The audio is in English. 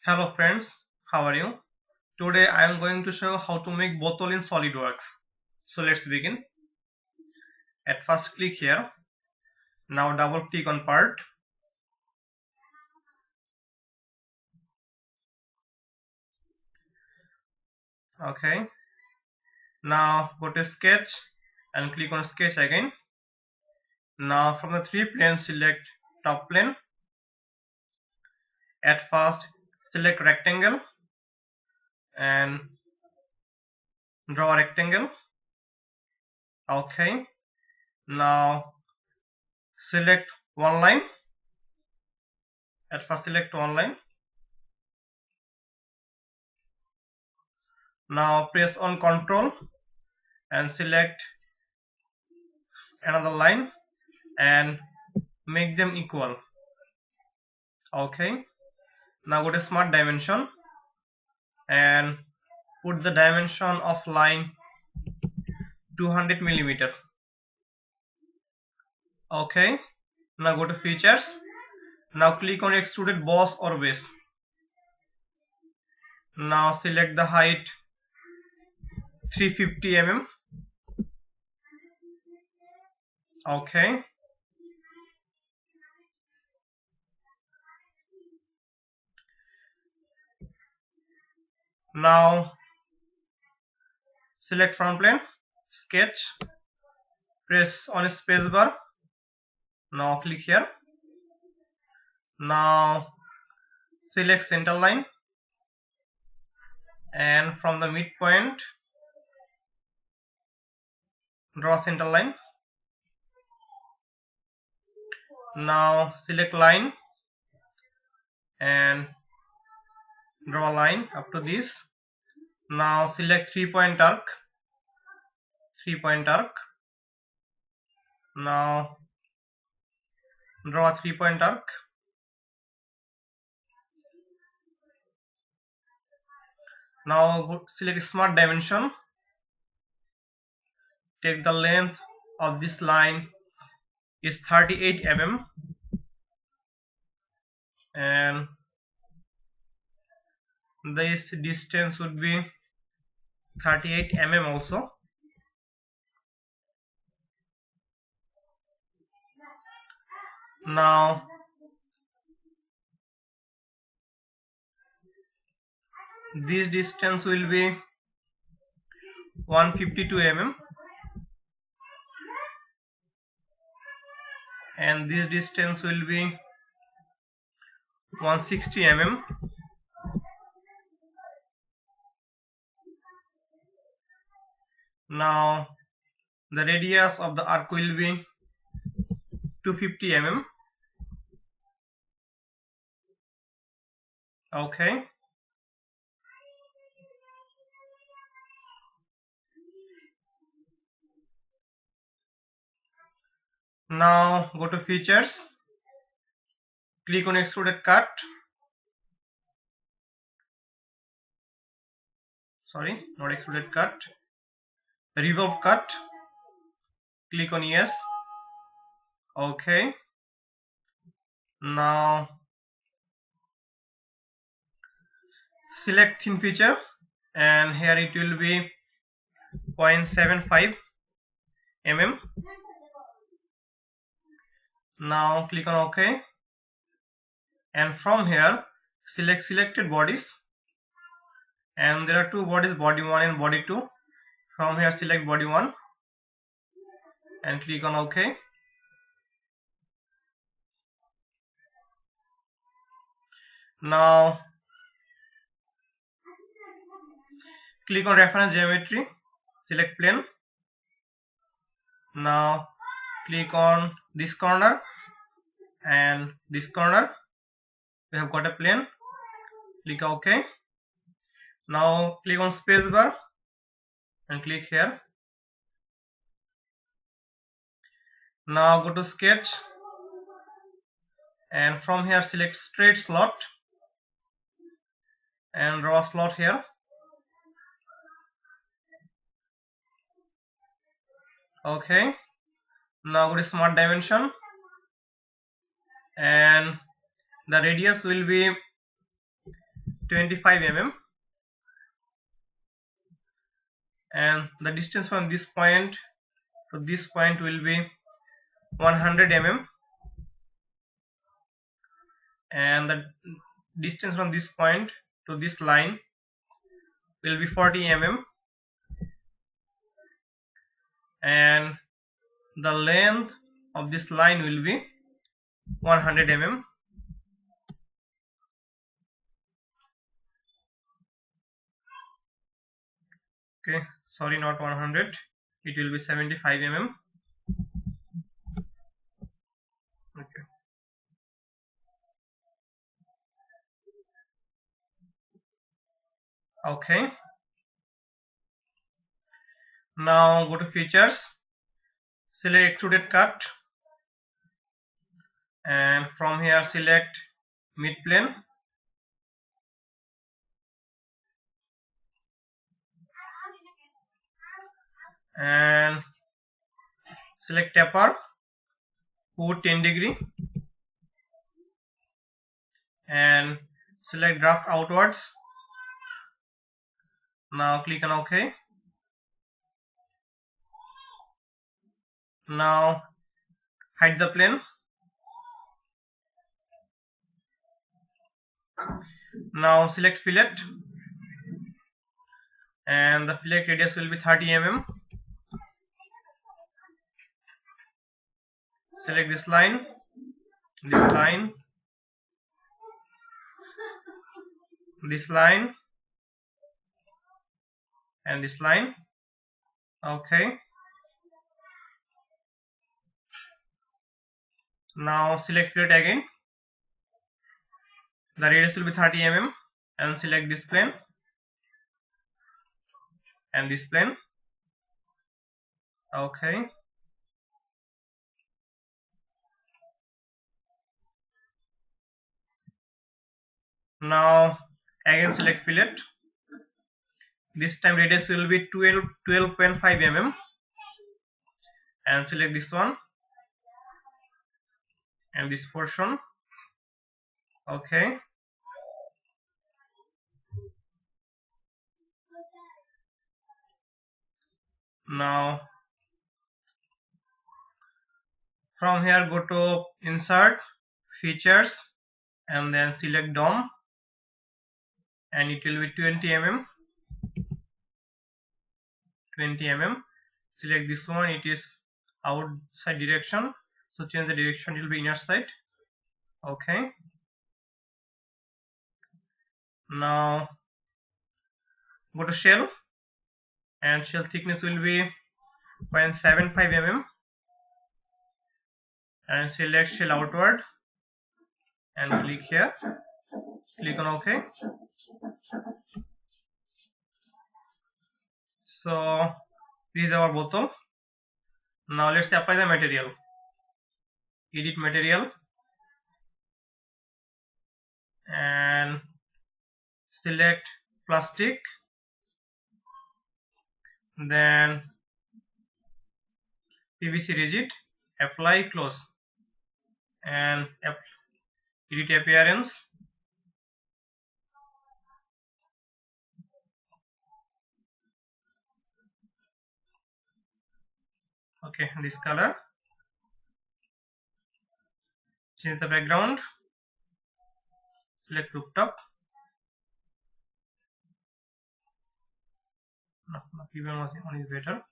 Hello friends, how are you? Today I am going to show how to make bottle in SolidWorks. So let's begin. At first click here. Now double click on part. Okay. Now go to sketch and click on sketch again. Now from the three planes select top plane. At first select rectangle and draw a rectangle. Okay. Now select one line. At first select one line. Now press on Ctrl and select another line and make them equal. Okay. Now go to smart dimension and put the dimension of line 200 millimeter. Okay. Now go to features. Now click on extruded boss or base. Now select the height 350 mm. Okay. Now select front plane, sketch, press on spacebar. Now click here. Now select center line and from the midpoint draw center line. Now select line and draw a line up to this. Now select 3-point arc. Now draw a 3-point arc. Now select smart dimension. Take the length of this line is 38 mm and this distance would be 38 mm also. Now this distance will be 152 mm and this distance will be 160 mm. Now the radius of the arc will be 250 mm. Okay. Now go to features, click on extruded cut. Sorry, not extruded cut. Revolve cut. Click on yes. Okay. Now select thin feature and here it will be 0.75 mm. Now click on OK and from here select selected bodies and there are two bodies, body 1 and body 2. From here select body 1 and click on OK. Now click on reference geometry, select plane. Now click on this corner and this corner. We have got a plane. Click OK. Now click on spacebar and click here. Now go to sketch and from here select straight slot and draw a slot here. Okay. Now go to smart dimension and the radius will be 25 mm, and the distance from this point to this point will be 100 mm, and the distance from this point to this line will be 40 mm, and the length of this line will be 100 mm. Okay, sorry, not 100, it will be 75 mm. Okay. Okay, now go to features, select extruded cut, and from here select mid plane, and select taper, put 10 degree, and select draft outwards. Now click on OK. Now hide the plane. Now select fillet, and the fillet radius will be 30 mm. Select this line, this line, this line, and this line. Okay. Now select fillet again. The radius will be 30 mm, and select this plane and this plane. Okay. Now again select fillet. This time radius will be 12.5 mm, and select this one and this portion. Okay. Now from here go to insert, features, and then select dome, and it will be 20 mm. 20 mm. Select this one, it is outside direction, so change the direction, it will be inner side. Okay. Now go to shell, and shell thickness will be 0.75 mm, and select shell outward and click here, click on OK. So this is our bottle. Now let's apply the material. Edit material, and select plastic, then PVC rigid, apply, close, and edit appearance. Okay, this color. Change the background, select rooftop. No, even one is better.